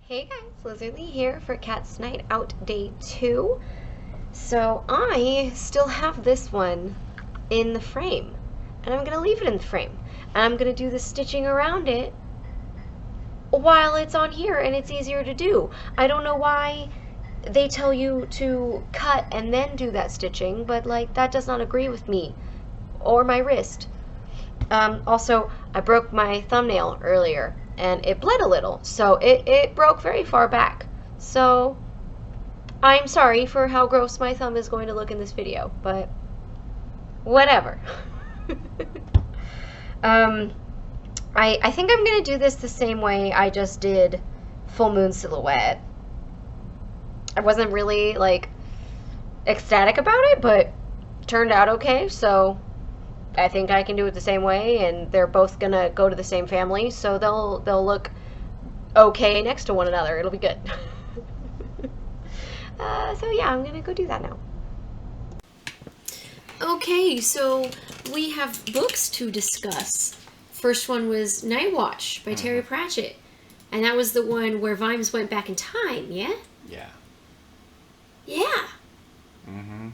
Hey guys, Lizardlea here for Cat's Night Out Day 2. So I still have this one in the frame, and I'm going to leave it in the frame. And I'm going to do the stitching around it while it's on here, and it's easier to do. I don't know why they tell you to cut and then do that stitching, but like that does not agree with me or my wrist. Also, I broke my thumbnail earlier and it bled a little, so it broke very far back. So I'm sorry for how gross my thumb is going to look in this video, but whatever. I think I'm going to do this the same way I just did Full Moon Silhouette. I wasn't really, like, ecstatic about it, but turned out okay, so I think I can do it the same way, and they're both gonna go to the same family, so they'll look okay next to one another. It'll be good. So yeah, I'm gonna go do that now. Okay, so we have books to discuss. First one was Night Watch by Terry Pratchett, and that was the one where Vimes went back in time, yeah? Yeah. Yeah. Mm-hmm.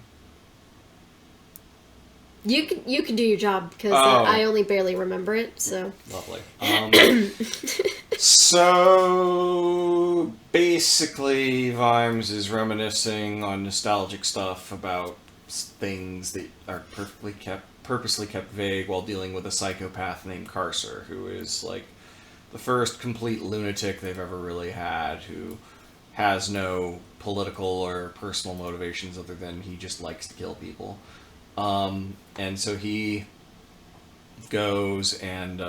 You can do your job because I only barely remember it. So Lovely. So basically, Vimes is reminiscing on nostalgic stuff about things that are purposely kept vague while dealing with a psychopath named Carcer, who is like the first complete lunatic they've ever really had, who has no political or personal motivations other than he just likes to kill people. And so he goes and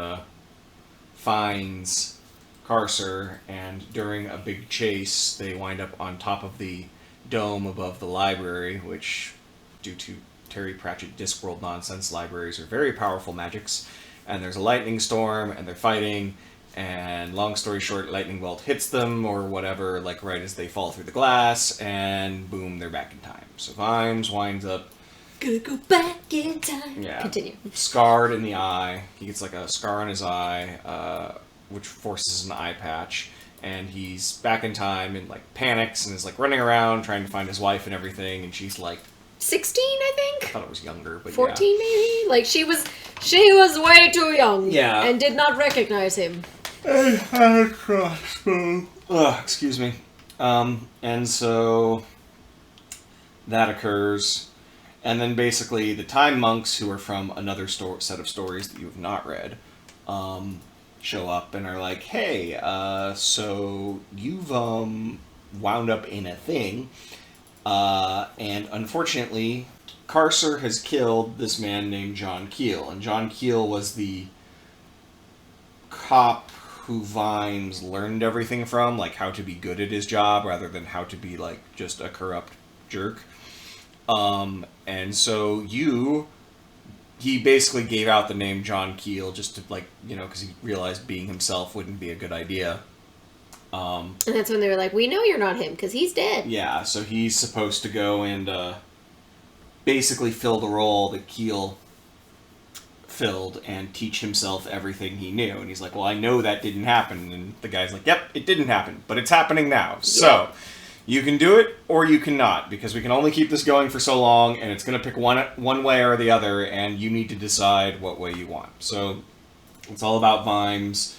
finds Carcer, and during a big chase, they wind up on top of the dome above the library, which, due to Terry Pratchett Discworld nonsense, libraries are very powerful magics, and there's a lightning storm, and they're fighting, and long story short, lightning bolt hits them, or whatever, like right as they fall through the glass, and boom, they're back in time. So Vimes winds up gonna go back in time. Yeah. Continue. Scarred in the eye. He gets like a scar on his eye, which forces an eye patch. And he's back in time and like panics and is like running around trying to find his wife and everything. And she's like 16, I I think. thought it was younger, but 14 maybe. Like she was way too young. Yeah. And did not recognize him. I had a crossbow. Ugh, excuse me. And so that occurs. And then basically the Time Monks, who are from another set of stories that you have not read, show up and are like, hey, so you've wound up in a thing, and unfortunately Carcer has killed this man named John Keel, and John Keel was the cop who Vimes learned everything from, like how to be good at his job rather than how to be like just a corrupt jerk. And so he basically gave out the name John Keel just to, like, you know, because he realized being himself wouldn't be a good idea. And that's when they were like, we know you're not him, because he's dead. Yeah, so he's supposed to go and, basically fill the role that Keel filled and teach himself everything he knew. And he's like, well, I know that didn't happen. And the guy's like, yep, it didn't happen, but it's happening now. Yep. So you can do it, or you cannot, because we can only keep this going for so long, and it's going to pick one way or the other, and you need to decide what way you want. So it's all about Vimes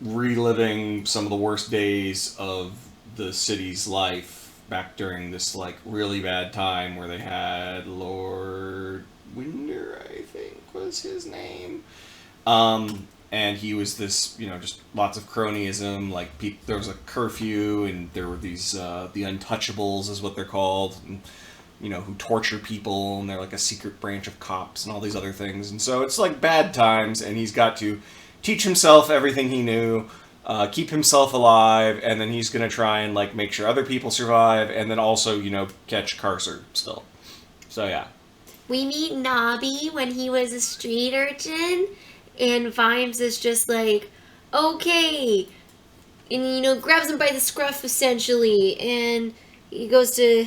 reliving some of the worst days of the city's life back during this, like, really bad time where they had Lord Winder, I think was his name. And he was this, you know, just lots of cronyism, like, there was a curfew, and there were these, the Untouchables is what they're called, and, you know, who torture people, and they're like a secret branch of cops, and all these other things, and so it's like bad times, and he's got to teach himself everything he knew, keep himself alive, and then he's gonna try and, like, make sure other people survive, and then also, you know, catch Carcer still. So, yeah. We meet Nobby when he was a street urchin. And Vimes is just like, okay, and, you know, grabs him by the scruff, essentially, and he goes to,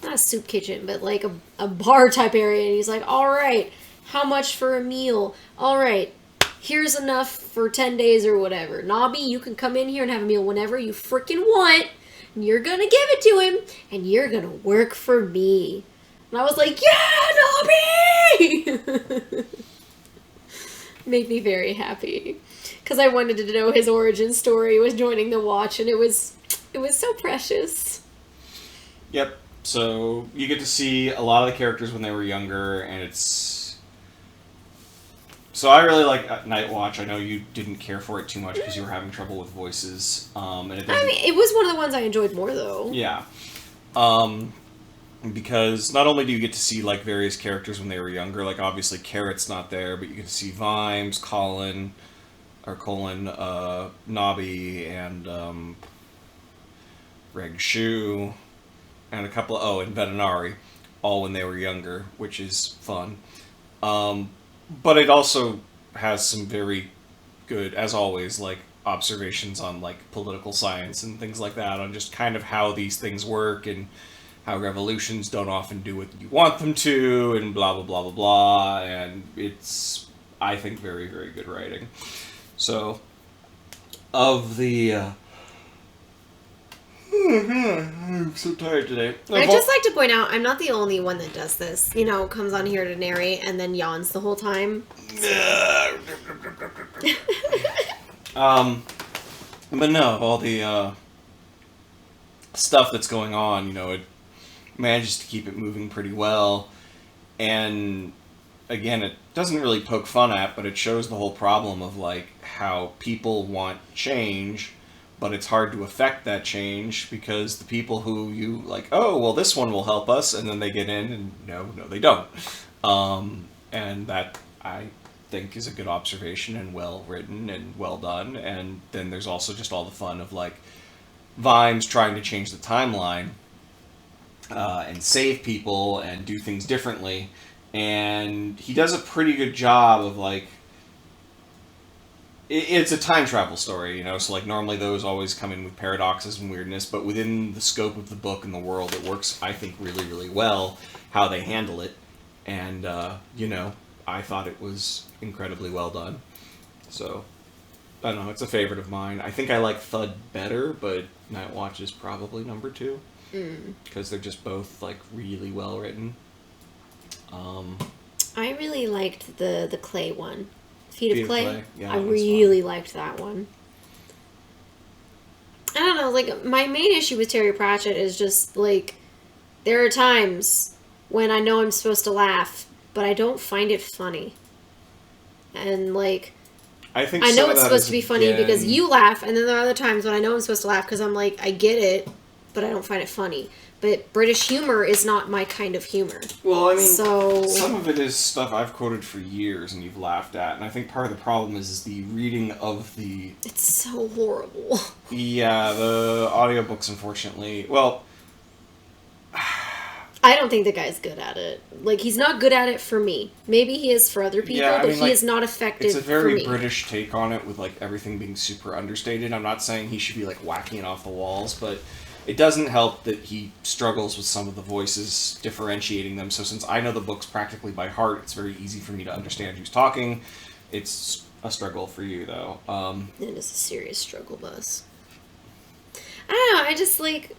not a soup kitchen, but, like, a bar-type area, and he's like, all right, how much for a meal? All right, here's enough for 10 days or whatever. Nobby, you can come in here and have a meal whenever you freaking want. And you're gonna give it to him, and you're gonna work for me. And I was like, yeah, Nobby! Made me very happy. Because I wanted to know his origin story with joining the Watch, and it was so precious. Yep. So you get to see a lot of the characters when they were younger, and it's... So I really like Night Watch. I know you didn't care for it too much because you were having trouble with voices. And it I mean, it was one of the ones I enjoyed more, though. Yeah. Because not only do you get to see, like, various characters when they were younger, like, obviously Carrot's not there, but you get to see Vimes, Nobby, and Reg Shu, and a couple of, and Vetinari, all when they were younger, which is fun. But it also has some very good, as always, like, observations on, like, political science and things like that, on just kind of how these things work, and how revolutions don't often do what you want them to, and blah, blah, blah, blah, blah, and it's, I think, very, very good writing. So, of the, I'm so tired today. I'd just like to point out, I'm not the only one that does this. You know, comes on here to narrate and then yawns the whole time. But no, all the, stuff that's going on, you know, it manages to keep it moving pretty well. And, again, it doesn't really poke fun at, but it shows the whole problem of, like, how people want change, but it's hard to affect that change because the people who you, like, oh, well, this one will help us, and then they get in, and no, they don't. And that, I think, is a good observation and well written and well done. And then there's also just all the fun of, like, Vimes trying to change the timeline and save people and do things differently. And he does a pretty good job of, like, it's a time travel story, you know, so, like, normally those always come in with paradoxes and weirdness, but within the scope of the book and the world, it works, I think, really, really well how they handle it. And, you know, I thought it was incredibly well done. So, I don't know, it's a favorite of mine. I think I like Thud better, but Night Watch is probably number 2. Because they're just both, like, really well written. I really liked the clay one. Feet of Clay. Yeah, I really liked that one. I don't know, like, my main issue with Terry Pratchett is just, like, there are times when I know I'm supposed to laugh, but I don't find it funny. And, like, I know it's supposed to be funny because you laugh, and then there are other times when I know I'm supposed to laugh because I'm like, I get it, but I don't find it funny. But British humor is not my kind of humor. Well, I mean, some of it is stuff I've quoted for years and you've laughed at, and I think part of the problem is the reading of the... It's so horrible. Yeah, the audiobooks, unfortunately... Well... I don't think the guy's good at it. Like, he's not good at it for me. Maybe he is for other people, but he is not effective for me. It's a very British take on it with, like, everything being super understated. I'm not saying he should be, like, whacking it off the walls, but... It doesn't help that he struggles with some of the voices, differentiating them. So since I know the books practically by heart, it's very easy for me to understand who's talking. It's a struggle for you, though. It is a serious struggle, Buzz. I don't know, I just, like...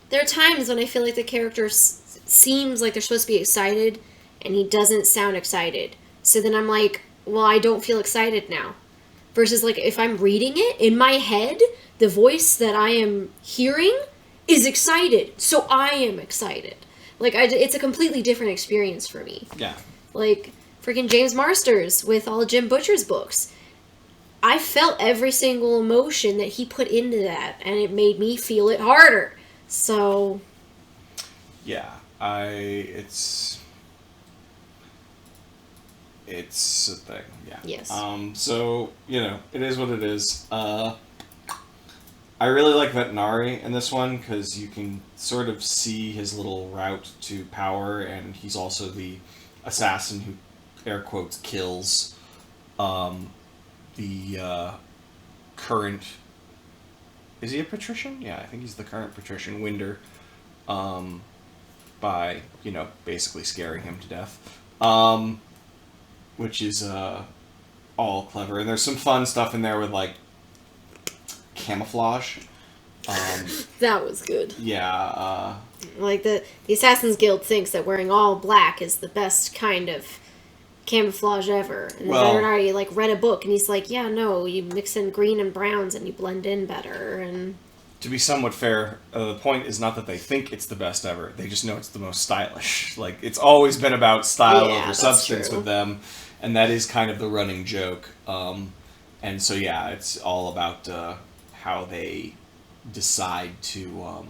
There are times when I feel like the character seems like they're supposed to be excited, and he doesn't sound excited. So then I'm like, well, I don't feel excited now. Versus, like, if I'm reading it, in my head... The voice that I am hearing is excited, so I am excited. Like, it's a completely different experience for me. Yeah. Like, freaking James Marsters with all of Jim Butcher's books. I felt every single emotion that he put into that, and it made me feel it harder. So... Yeah, it's a thing, yeah. Yes. So, you know, it is what it is. I really like Vetinari in this one because you can sort of see his little route to power, and he's also the assassin who, air quotes, kills the current... Is he a patrician? Yeah, I think he's the current patrician, Winder, by, you know, basically scaring him to death. Which is all clever. And there's some fun stuff in there with, like, camouflage. That was good. Yeah. Like, the Assassin's Guild thinks that wearing all black is the best kind of camouflage ever. And Well, then already, like, read a book, and he's like, yeah, no, you mix in green and browns, and you blend in better, and... To be somewhat fair, the point is not that they think it's the best ever. They just know it's the most stylish. Like, it's always been about style over substance with them, and that is kind of the running joke. And so, yeah, it's all about how they decide to,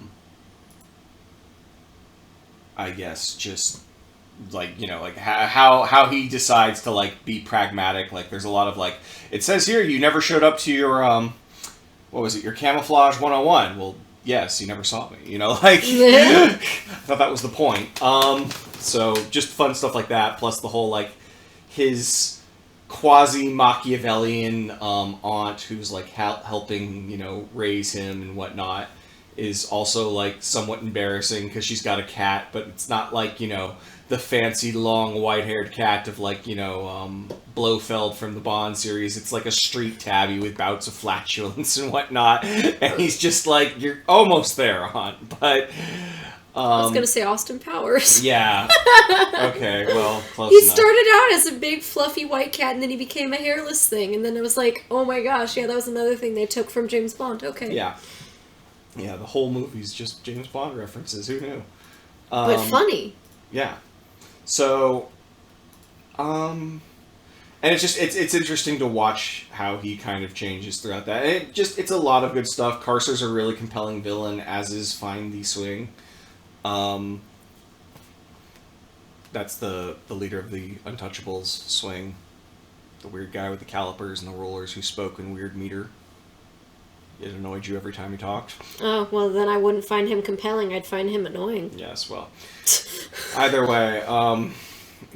I guess, just, like, you know, like, how he decides to, like, be pragmatic. Like, there's a lot of, like, it says here you never showed up to your, what was it, your camouflage 101. Well, yes, you never saw me, you know, like, I thought that was the point. So, just fun stuff like that, plus the whole, like, his quasi-Machiavellian aunt who's, like, helping, you know, raise him and whatnot, is also, like, somewhat embarrassing, because she's got a cat, but it's not, like, you know, the fancy, long, white-haired cat of, like, you know, Blofeld from the Bond series. It's like a street tabby with bouts of flatulence and whatnot, and he's just like, you're almost there, aunt, but... I was gonna say Austin Powers. Yeah. Okay, well, close He enough. started out as a big, fluffy white cat, and then he became a hairless thing, and then it was like, oh my gosh, yeah, that was another thing they took from James Bond, okay. Yeah. Yeah, the whole movie's just James Bond references, who knew? But funny. Yeah. So, and it's just, it's interesting to watch how he kind of changes throughout that. And it's a lot of good stuff. Carcer's a really compelling villain, as is Find the Swing. That's the leader of the Untouchables, Swing. The weird guy with the calipers and the rollers who spoke in weird meter. It annoyed you every time he talked. Oh, well, then I wouldn't find him compelling. I'd find him annoying. Yes, well. Either way,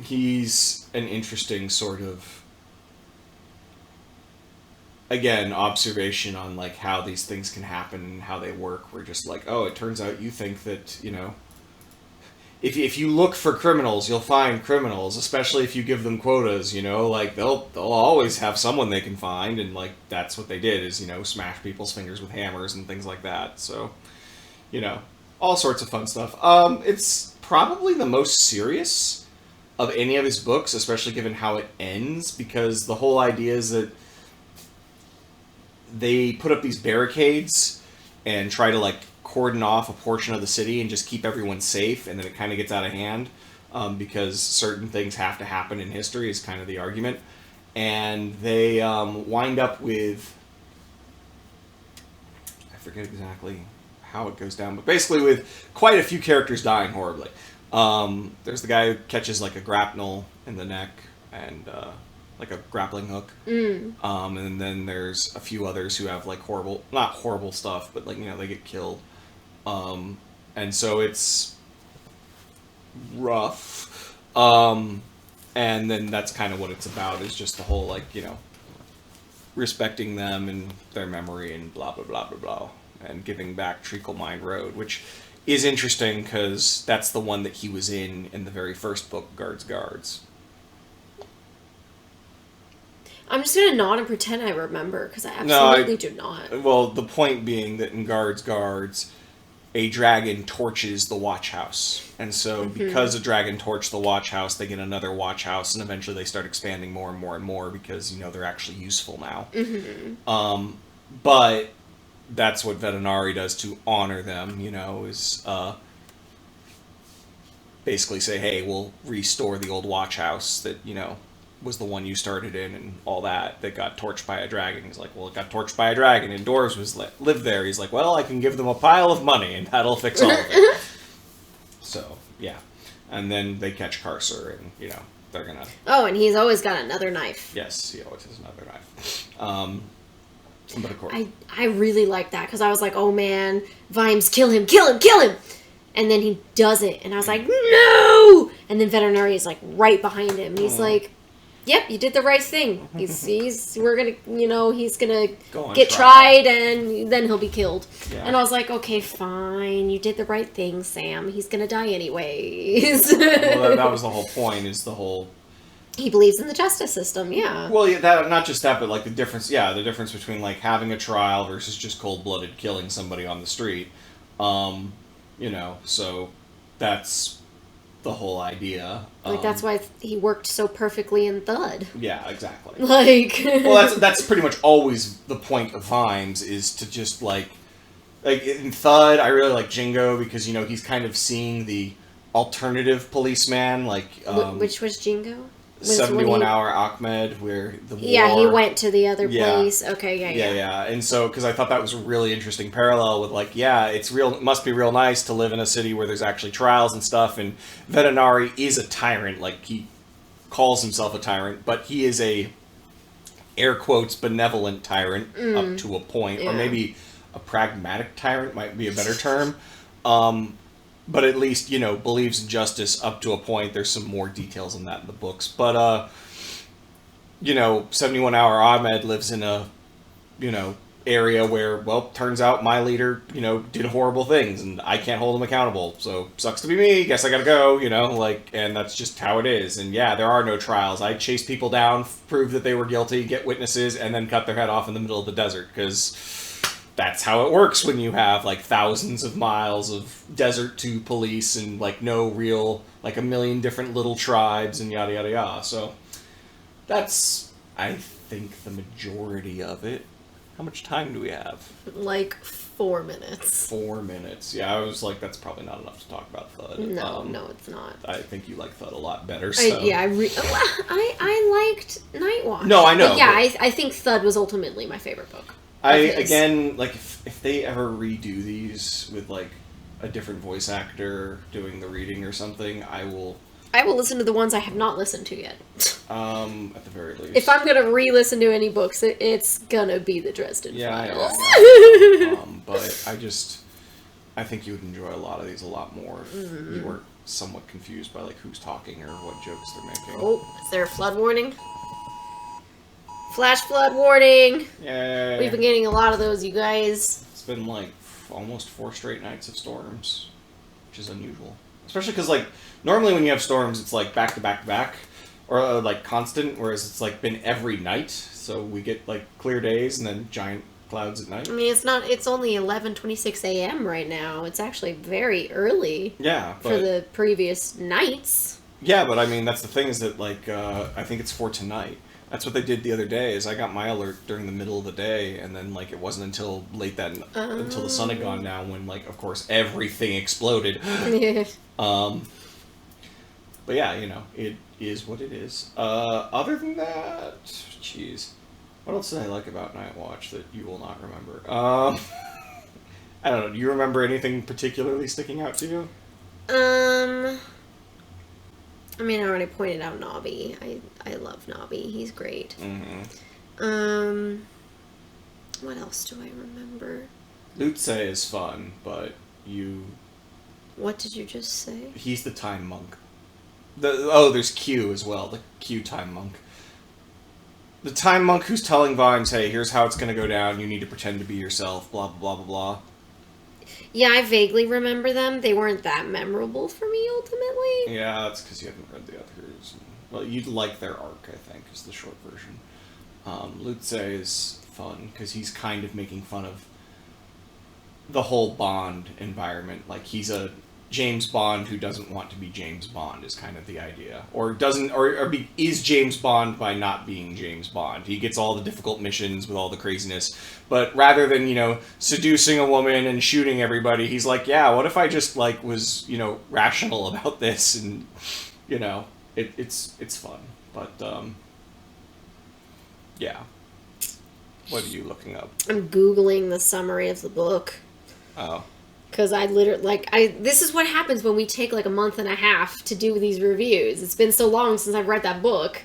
he's an interesting sort of, again, observation on, like, how these things can happen and how they work. We're just like, oh, it turns out you think that, you know, if you look for criminals, you'll find criminals, especially if you give them quotas, you know, like, they'll always have someone they can find, and, like, that's what they did, is, you know, smash people's fingers with hammers and things like that. So, you know, all sorts of fun stuff. It's probably the most serious of any of his books, especially given how it ends, because the whole idea is that they put up these barricades and try to, like, cordon off a portion of the city and just keep everyone safe, and then it kind of gets out of hand, because certain things have to happen in history, is kind of the argument. And they wind up with, I forget exactly how it goes down, but basically with quite a few characters dying horribly. There's the guy who catches, like, a grapnel in the neck, and like a grappling hook. And then there's a few others who have, like, horrible, not horrible stuff, but, like, you know, they get killed. And so it's rough. And then that's kind of what it's about, is just the whole, like, you know, respecting them and their memory and blah, blah, blah, blah, blah. And giving back Treacle Mine Road, which is interesting because that's the one that he was in the very first book, Guards. I'm just gonna nod and pretend I remember, because I absolutely do not. Well, the point being that in Guards, a dragon torches the watch house. And so because a dragon torched the watch house, they get another watch house, and eventually they start expanding more and more and more because, you know, they're actually useful now. But that's what Vetinari does to honor them, you know, is basically say, hey, we'll restore the old watch house that, you know, was the one you started in and all that got torched by a dragon. He's like, well, it got torched by a dragon and dwarves lived there. He's like, well, I can give them a pile of money and that'll fix all of it. So, yeah. And then they catch Carcer and, you know, they're gonna... Oh, and he's always got another knife. Yes, he always has another knife. But of course... I really like that, because I was like, oh man, Vimes, kill him, kill him, kill him! And then he does it, and I was like, no! And then Veterinary is, like, right behind him, and he's like... Yep, you did the right thing. We're gonna, you know, he's gonna get tried and then he'll be killed. Yeah. And I was like, okay, fine, you did the right thing, Sam. He's gonna die anyways. Well, that was the whole point, is the whole He believes in the justice system, yeah. Well, yeah, that not just that, but like the difference between like having a trial versus just cold-blooded killing somebody on the street. So that's the whole idea. Like, that's why he worked so perfectly in Thud. Yeah, exactly. Like... Well, that's pretty much always the point of Vimes, is to just, like in Thud, I really like Jingo, because, he's kind of seeing the alternative policeman, like... which was Jingo? 71 Hour Ahmed, where the war... Yeah, he went to the other place. Okay, Yeah. And so, because I thought that was a really interesting parallel with, like, it must be real nice to live in a city where there's actually trials and stuff, and Vetinari is a tyrant, like, he calls himself a tyrant, but he is a, air quotes, benevolent tyrant up to a point, or maybe a pragmatic tyrant might be a better term. But at least, believes in justice up to a point. There's some more details on that in the books. But, 71 Hour Ahmed lives in a, area where, well, turns out my leader, did horrible things, and I can't hold him accountable. So, sucks to be me. Guess I gotta go, and that's just how it is. And yeah, there are no trials. I chase people down, prove that they were guilty, get witnesses, and then cut their head off in the middle of the desert, because... that's how it works when you have, like, thousands of miles of desert to police and, like, no real, like, a million different little tribes and yada, yada, yada. So, that's, I think, the majority of it. How much time do we have? Like, 4 minutes. 4 minutes. Yeah, I was like, that's probably not enough to talk about Thud. No, it's not. I think you like Thud a lot better, so... I liked Nightwatch. No, I know. But yeah, I think Thud was ultimately my favorite book. Again, like, if they ever redo these with, like, a different voice actor doing the reading or something, I will listen to the ones I have not listened to yet. At the very least. If I'm gonna re-listen to any books, it's gonna be the Dresden Files. Yeah. But I think you would enjoy a lot of these a lot more if you weren't somewhat confused by, like, who's talking or what jokes they're making. Oh, is there a flood warning? Flash flood warning! Yay. We've been getting a lot of those, you guys. It's been, like, almost 4 straight nights of storms, which is unusual. Especially because, like, normally when you have storms, it's, like, back to back to back, or, like, constant, whereas it's, like, been every night, so we get, like, clear days and then giant clouds at night. I mean, it's only 11:26 a.m. right now. It's actually very early. Yeah, for the previous nights. Yeah, but, I mean, that's the thing, is that, like, I think it's for tonight. That's what they did the other day, is I got my alert during the middle of the day, and then, like, it wasn't until late until the sun had gone down when, like, of course, everything exploded. But yeah, it is what it is. Other than that, jeez. What else did I like about Nightwatch that you will not remember? I don't know, do you remember anything particularly sticking out to you? I mean, I already pointed out Nobby. I love Nobby. He's great. Mm-hmm. What else do I remember? Lutze is fun, but you... What did you just say? He's the time monk. There's Q as well, the Q time monk. The time monk who's telling Vimes, hey, here's how it's gonna go down, you need to pretend to be yourself, blah, blah, blah, blah, blah. Yeah, I vaguely remember them. They weren't that memorable for me, ultimately. Yeah, that's because you haven't read the others. Well, you'd like their arc, I think, is the short version. Lutze is fun, because he's kind of making fun of the whole Bond environment. Like, he's a James Bond who doesn't want to be James Bond, is kind of the idea. Or is James Bond by not being James Bond. He gets all the difficult missions with all the craziness. But rather than, seducing a woman and shooting everybody, he's like, yeah, what if I just, like, was, rational about this? And, it's fun. But, yeah. What are you looking up? I'm Googling the summary of the book. Oh. Because I literally, this is what happens when we take, like, a month and a half to do these reviews. It's been so long since I've read that book.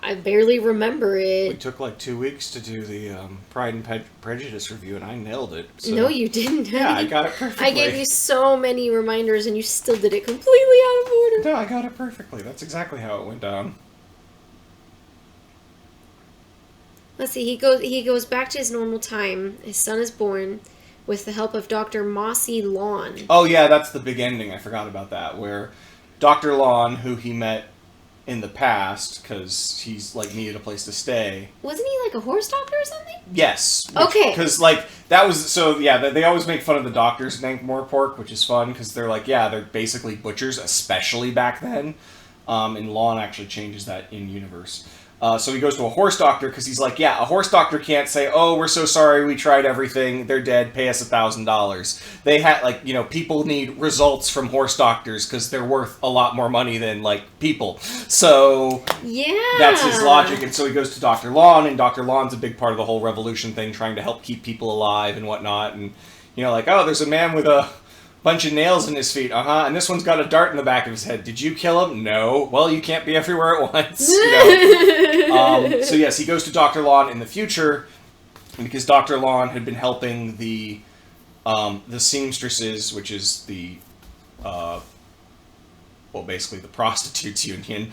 I barely remember it. We took, like, 2 weeks to do the Pride and Prejudice review, and I nailed it. So. No, you didn't. Yeah, I got it perfectly. I gave you so many reminders, and you still did it completely out of order. No, I got it perfectly. That's exactly how it went down. Let's see, he goes back to his normal time. His son is born with the help of Dr. Mossy Lawn. Oh, yeah, that's the big ending. I forgot about that, where Dr. Lawn, who he met in the past because he's like needed a place to stay. Wasn't he like a horse doctor or something? Yes. Okay. Because like that was they always make fun of the doctors in Ankh-Morpork, which is fun because they're like they're basically butchers, especially back then. And Lon actually changes that in universe. So he goes to a horse doctor because he's like, a horse doctor can't say, oh, we're so sorry, we tried everything, they're dead, pay us $1,000. They had, like, people need results from horse doctors because they're worth a lot more money than, like, people. So that's his logic. And so he goes to Dr. Lon, and Dr. Lon's a big part of the whole revolution thing, trying to help keep people alive and whatnot. And, like, oh, there's a man with a bunch of nails in his feet, and this one's got a dart in the back of his head. Did you kill him? No. Well, you can't be everywhere at once. So yes, he goes to Dr. Lon in the future because Dr. Lon had been helping the seamstresses, which is the basically the prostitutes union,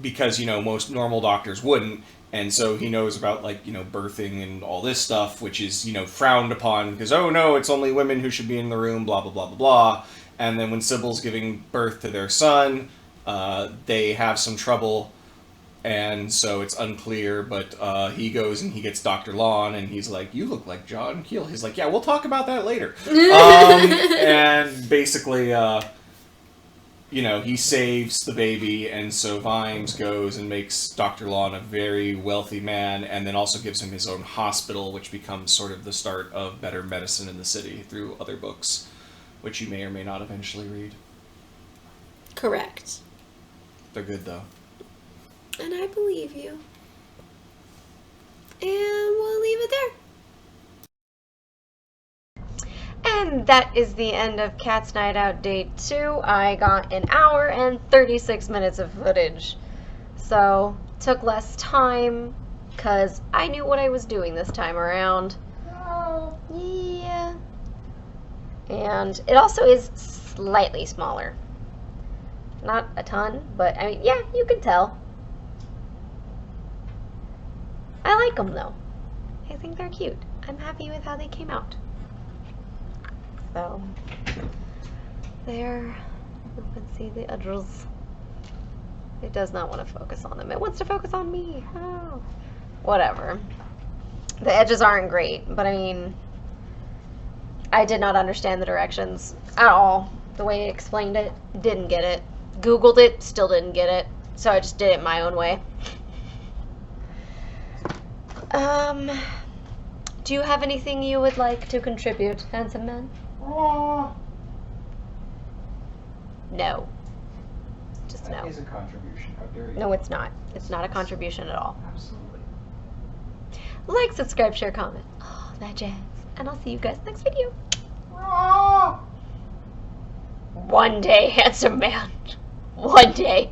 because most normal doctors wouldn't. And so he knows about, like, birthing and all this stuff, which is, frowned upon because, oh, no, it's only women who should be in the room, blah, blah, blah, blah, blah. And then when Sybil's giving birth to their son, they have some trouble, and so it's unclear, but he goes and he gets Dr. Lon, and he's like, you look like John Keel. He's like, yeah, we'll talk about that later. And basically... he saves the baby, and so Vimes goes and makes Dr. Lon a very wealthy man, and then also gives him his own hospital, which becomes sort of the start of better medicine in the city through other books, which you may or may not eventually read. Correct. They're good, though. And I believe you. And we'll leave it there. And that is the end of Cat's Night Out Day 2. I got an hour and 36 minutes of footage. So, took less time, because I knew what I was doing this time around. Oh, yeah. And it also is slightly smaller. Not a ton, but, I mean, yeah, you can tell. I like them, though. I think they're cute. I'm happy with how they came out. So, there, you can see the edges. It does not want to focus on them. It wants to focus on me. Oh. Whatever. The edges aren't great, but I mean, I did not understand the directions at all. The way he explained it, didn't get it. Googled it, still didn't get it. So I just did it my own way. Do you have anything you would like to contribute, handsome man? No. Just no. That is a contribution. How dare you? No, it's not. It's not a contribution at all. Absolutely. Like, subscribe, share, comment. Oh, that jazz. And I'll see you guys next video. One day, handsome man. One day.